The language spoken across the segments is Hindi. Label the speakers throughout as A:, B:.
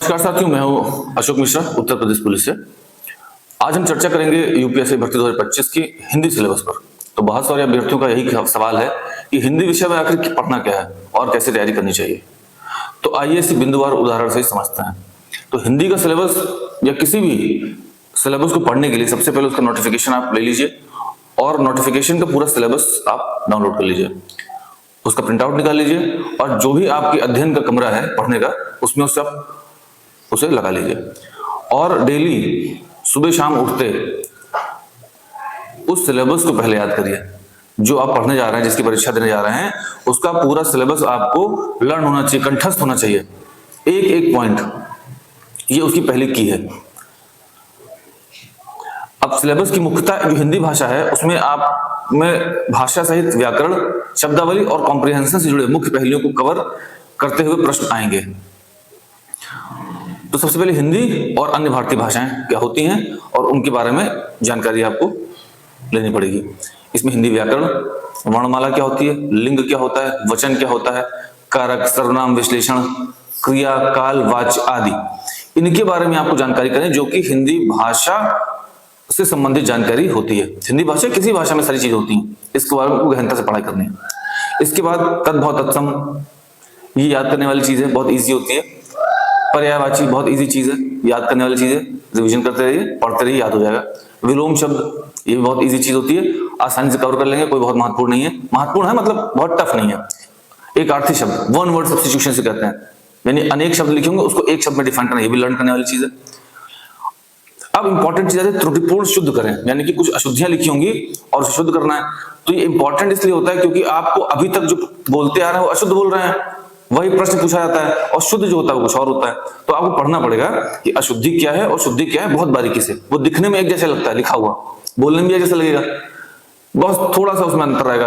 A: नमस्कार साथियों, मैं हूं अशोक मिश्रा, उत्तर प्रदेश पुलिस से। आज हम चर्चा करेंगे यूपीएससी भर्ती 2025 की हिंदी सिलेबस पर। तो बहुत सारे अभ्यर्थियों का यही सवाल है कि हिंदी विषय में आखिर पढ़ना क्या है और कैसे तैयारी करनी चाहिए। तो आइए इसी बिंदुवार उदाहरण से ही समझते हैं। तो हिंदी का सिलेबस या किसी भी सिलेबस को पढ़ने के लिए सबसे पहले उसका नोटिफिकेशन आप ले लीजिए और नोटिफिकेशन का पूरा सिलेबस आप डाउनलोड कर लीजिए, उसका प्रिंट आउट निकाल लीजिए और जो भी आपके अध्ययन का कमरा है पढ़ने का, उसमें उसे लगा लीजिए और डेली सुबह शाम उठते उस सिलेबस को पहले याद करिए। जो आप पढ़ने जा रहे हैं, जिसकी परीक्षा देने जा रहे हैं, उसका पूरा सिलेबस आपको लर्न होना चाहिए, कंठस्थ होना चाहिए, एक एक पॉइंट। ये उसकी पहली की है। अब सिलेबस की मुख्यतः जो हिंदी भाषा है उसमें आप में भाषा सहित व्याकरण, शब्दावली और कॉम्प्रिहेंशन से जुड़े मुख्य पहलुओं को कवर करते हुए प्रश्न आएंगे। तो सबसे पहले हिंदी और अन्य भारतीय भाषाएं क्या होती हैं और उनके बारे में जानकारी आपको लेनी पड़ेगी। इसमें हिंदी व्याकरण, वर्णमाला क्या होती है, लिंग क्या होता है, वचन क्या होता है, कारक, सर्वनाम, विश्लेषण, क्रिया, काल, वाच्य आदि, इनके बारे में आपको जानकारी करें, जो कि हिंदी भाषा से संबंधित जानकारी होती है। हिंदी भाषा किसी भाषा में सारी चीजें होती हैं, इसके बारे में गहनता से पढ़ाई करनी है। इसके बाद तद्भव तत्सम, ये याद करने वाली चीज है, बहुत ईजी होती है। पर्यायवाची बहुत इजी चीज है, याद करने वाली चीज है, रिवीजन करते रहिए, पढ़ते रहिए, याद हो जाएगा। विलोम शब्द, ये भी बहुत इजी चीज होती है, आसानी से कवर कर लेंगे, कोई बहुत महत्वपूर्ण नहीं है। महत्वपूर्ण है मतलब बहुत टफ नहीं है। एक अर्थी शब्द, वन वर्ड सब्स्टिट्यूशन से कहते हैं, यानी अनेक शब्द लिखे होंगे उसको एक शब्द में डिफाइन करना, ये भी लर्न करने वाली चीज है। अब इंपॉर्टेंट चीज है त्रुटिपूर्ण शुद्ध करें, यानी कि कुछ अशुद्धियां लिखी होंगी और उसे शुद्ध करना है। तो ये इंपॉर्टेंट इसलिए होता है क्योंकि आपको अभी तक जो बोलते आ रहे हैं वो अशुद्ध बोल रहे हैं, वही प्रश्न पूछा जाता है, और शुद्ध जो होता है वो कुछ और होता है। तो आपको पढ़ना पड़ेगा कि अशुद्धि क्या है और शुद्धि क्या है, बहुत बारीकी से। वो दिखने में एक जैसा लगता है लिखा हुआ, बोलने में भी एक जैसा लगेगा, बहुत थोड़ा सा उसमें अंतर आएगा।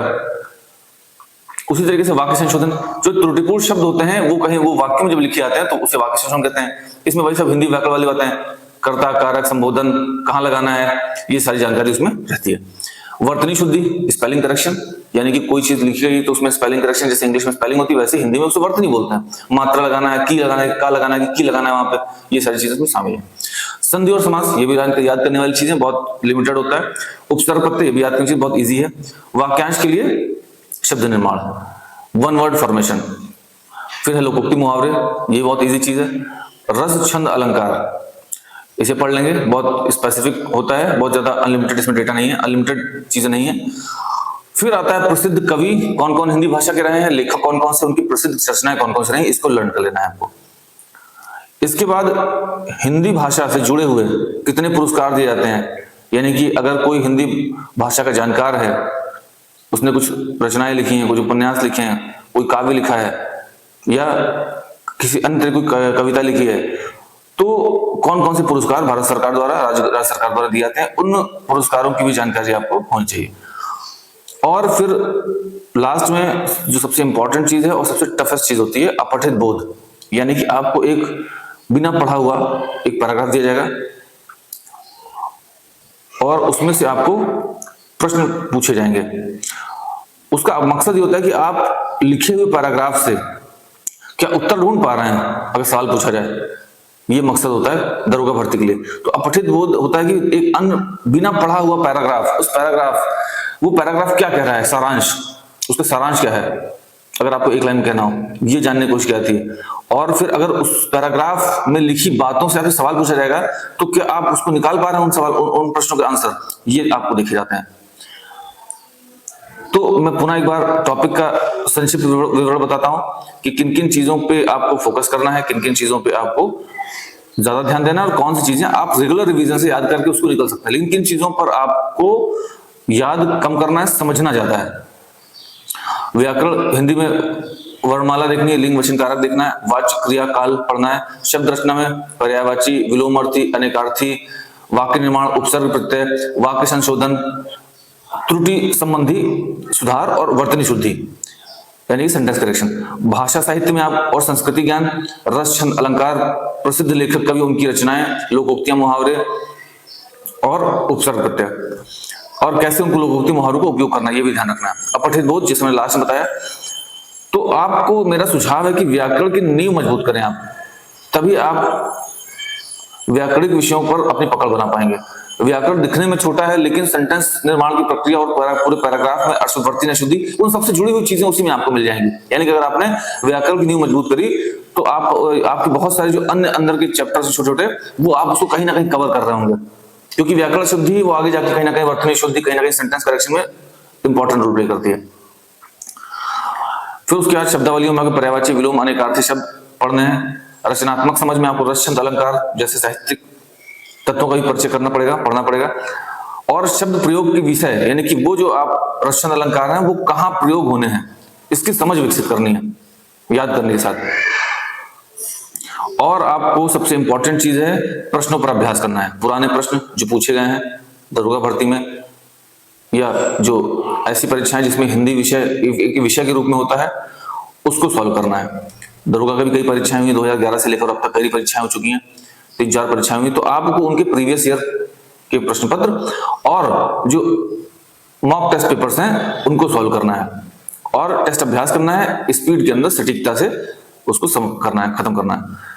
A: उसी तरीके से वाक्य संशोधन, जो त्रुटिपूर्ण शब्द होते हैं वो कहीं वो वाक्य में जब लिखे जाते हैं तो उसे वाक्य संशोधन कहते हैं। इसमें वही सब हिंदी व्याकरण वाली बातें, कर्ता, कारक, संबोधन कहाँ लगाना है, ये सारी जानकारी उसमें रहती है। वर्तनी शुद्धि, स्पेलिंग करेक्शन, यानी कि कोई चीज लिखी गई तो उसमें स्पेलिंग करेक्शन, जैसे इंग्लिश में स्पेलिंग होती है वैसे हिंदी में उसे वर्तनी बोलते हैं। मात्रा लगाना है, की लगाना है, का लगाना है, की लगाना है, वहां पे ये सारी चीजें उसमें शामिल है। संधि और समास, ये भी याद करने वाली चीजें, बहुत लिमिटेड होता है। उपसर्ग प्रत्यय, ये भी याद करने की बहुत ईजी है। वाक्यांश के लिए शब्द निर्माण, वन वर्ड फॉर्मेशन, फिर है लोकोक्ति मुहावरे, ये बहुत ईजी चीज है। रस, छंद, अलंकार, इसे पढ़ लेंगे, बहुत स्पेसिफिक होता है, बहुत ज्यादा अनलिमिटेड इसमें डेटा नहीं है, अनलिमिटेड चीजें नहीं है। फिर आता है प्रसिद्ध कवि कौन कौन हिंदी भाषा के रहे हैं, लेखक कौन कौन से, उनकी प्रसिद्ध रचनाएं कौन कौन से रही, इसको लर्न कर लेना है आपको। इसके बाद हिंदी भाषा से जुड़े हुए कितने पुरस्कार दिए जाते हैं, यानी कि अगर कोई हिंदी भाषा का जानकार है, उसने कुछ रचनाएं लिखी हैं, कुछ उपन्यास लिखे हैं, कोई काव्य लिखा है या किसी अन्य तरह की कविता लिखी है, तो कौन कौन से पुरस्कार भारत सरकार द्वारा, राज्य सरकार द्वारा दिए जाते हैं, उन पुरस्कारों की भी जानकारी आपको होनी चाहिए। और फिर लास्ट में जो सबसे इंपॉर्टेंट चीज है और सबसे टफेस्ट चीज होती है, अपठित बोध, यानी कि आपको एक बिना पढ़ा हुआ एक पैराग्राफ दिया जाएगा और उसमें से आपको प्रश्न पूछे जाएंगे। उसका मकसद ये होता है कि आप लिखे हुए पैराग्राफ से क्या उत्तर ढूंढ पा रहे हैं, अगर सवाल पूछा जाए, ये मकसद होता है दरोगा भर्ती के लिए। तो अपठित बोध होता है कि एक अन्य बिना पढ़ा हुआ पैराग्राफ, उस पैराग्राफ, वो पैराग्राफ क्या कह रहा है, सारांश, उसका सारांश क्या है, अगर आपको एक लाइन में कहना हो, ये जानने की कोशिश की जाती है। और फिर अगर उस पैराग्राफ में लिखी बातों से आपसे सवाल पूछा जाएगा तो क्या आप उसको निकाल पा रहे हैं, उन सवाल, उन प्रश्नों के आंसर, ये आपको देखे जाते हैं। तो मैं पुनः एक बार टॉपिक का संक्षिप्त विवरण बताता हूं कि किन किन चीजों पे आपको फोकस करना है, किन किन चीजों पे आपको ज्यादा ध्यान देना है और कौन सी चीजें आप रेगुलर रिवीजन से याद करके उसको निकल सकते हैं, लेकिन किन चीजों पर आपको याद कम करना है, समझना ज्यादा है। व्याकरण हिंदी में वर्णमाला देखनी है, लिंग, वचन, कारक देखना है, वाच्य, क्रिया, काल पढ़ना है। शब्द रचना में पर्यायवाची, विलोमार्थी, अनेकार्थी, वाक्य निर्माण, उपसर्ग प्रत्यय, वाक्य संशोधन, त्रुटि संबंधी सुधार और वर्तनी शुद्धि, यानी सेंटेंस करेक्शन। भाषा साहित्य में आप और संस्कृति ज्ञान, रस, छंद, अलंकार, प्रसिद्ध लेखक कवि, उनकी रचनाएं, लोकोक्तियां, मुहावरे और उपसर्ग प्रत्यय, और कैसे उनको लोकोक्ति मुहावरों का उपयोग करना, ये भी ध्यान रखना है। अपठित बोध, जिसमें लास्ट में बताया। तो आपको मेरा सुझाव है कि व्याकरण की नींव मजबूत करें आप, तभी आप व्याकरणिक विषयों पर अपनी पकड़ बना पाएंगे। व्याकरण दिखने में छोटा है, लेकिन सेंटेंस निर्माण की प्रक्रिया और पूरे पैराग्राफ में अर्थवर्ती अशुद्धि, उन सबसे जुड़ी हुई चीजें उसी में आपको मिल जाएंगी। यानी कि अगर आपने व्याकरण की नींव मजबूत करी तो आपके बहुत सारे जो अन्य अंदर के चैप्टर छोटे छोटे, वो आप उसको कहीं ना कहीं कवर कर रहे होंगे, क्योंकि व्याकरण शुद्धि वो आगे जाके कहीं ना कहीं वर्तनी शुद्धि, कहीं ना कहीं सेंटेंस करेक्शन में इंपॉर्टेंट रोल प्ले करती है। फिर उसके बाद शब्दावलियों में पर्यायवाची, विलोम, अनेकार्थी शब्द पढ़ने हैं। रचनात्मक समझ में आपको रस, छंद, अलंकार जैसे साहित्यिक तत्वों का भी परिचय करना पड़ेगा, पढ़ना पड़ेगा। और शब्द प्रयोग के विषय, यानी कि वो जो आप रस, छंद, अलंकार हैं वो कहाँ प्रयोग होने हैं, इसकी समझ विकसित करनी है याद करने के साथ। और आपको सबसे इंपॉर्टेंट चीज है प्रश्नों पर अभ्यास करना है। पुराने प्रश्न जो पूछे गए हैं दरोगा भर्ती में, या जो ऐसी परीक्षाएं जिसमें हिंदी विषय के रूप में होता है, उसको सॉल्व करना है। दरोगा की भी कई परीक्षाएं हुई 2011 से लेकर अब तक, कई परीक्षाएं हो चुकी हैं, 3-4 परीक्षाएं हुई, तो आपको उनके प्रीवियस ईयर के प्रश्न पत्र और जो मॉक टेस्ट पेपर्स हैं उनको सॉल्व करना है, और टेस्ट अभ्यास करना है, स्पीड के अंदर सटीकता से उसको करना है, खत्म करना है।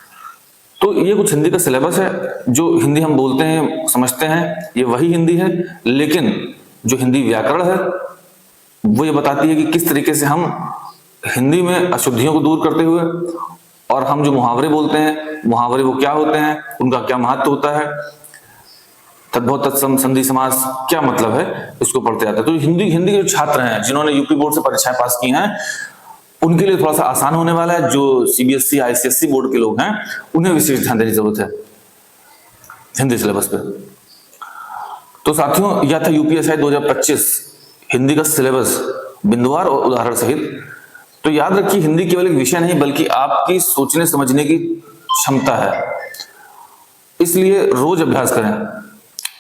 A: तो ये कुछ हिंदी का सिलेबस है। जो हिंदी हम बोलते हैं, समझते हैं, ये वही हिंदी है, लेकिन जो हिंदी व्याकरण है वो ये बताती है कि किस तरीके से हम हिंदी में अशुद्धियों को दूर करते हुए, और हम जो मुहावरे बोलते हैं, मुहावरे वो क्या होते हैं, उनका क्या महत्व होता है, तद्भव, तत्सम, संधि, समास क्या मतलब है, इसको पढ़ते जाते हैं। तो हिंदी के जो छात्र हैं जिन्होंने यूपी बोर्ड से परीक्षाएं पास की हैं, उनके लिए थोड़ा सा आसान होने वाला है। जो सीबीएसई, आईसीएसई बोर्ड के लोग हैं, उन्हें विशेष ध्यान देने की जरूरत है हिंदी सिलेबस पे। तो साथियों, यह था यूपीएससी 2025 हिंदी का सिलेबस बिंदुवार और उदाहरण सहित। तो याद रखिए, हिंदी केवल एक विषय नहीं बल्कि आपकी सोचने समझने की क्षमता है, इसलिए रोज अभ्यास करें,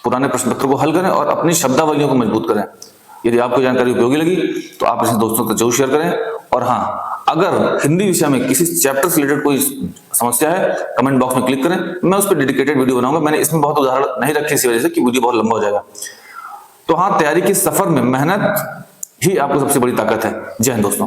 A: पुराने प्रश्न पत्र को हल करें और अपनी शब्दावलियों को मजबूत करें। यदि आपको जानकारी उपयोगी लगी तो आप इसे दोस्तों तक जरूर शेयर करें। और हाँ, अगर हिंदी विषय में किसी चैप्टर से रिलेटेड कोई समस्या है, कमेंट बॉक्स में क्लिक करें, मैं उस पर डेडिकेटेड वीडियो बनाऊंगा। मैंने इसमें बहुत उदाहरण नहीं रखे इसी वजह से कि वीडियो बहुत लंबा हो जाएगा। तो हाँ, तैयारी के सफर में मेहनत ही आपको सबसे बड़ी ताकत है। जय हिंद दोस्तों।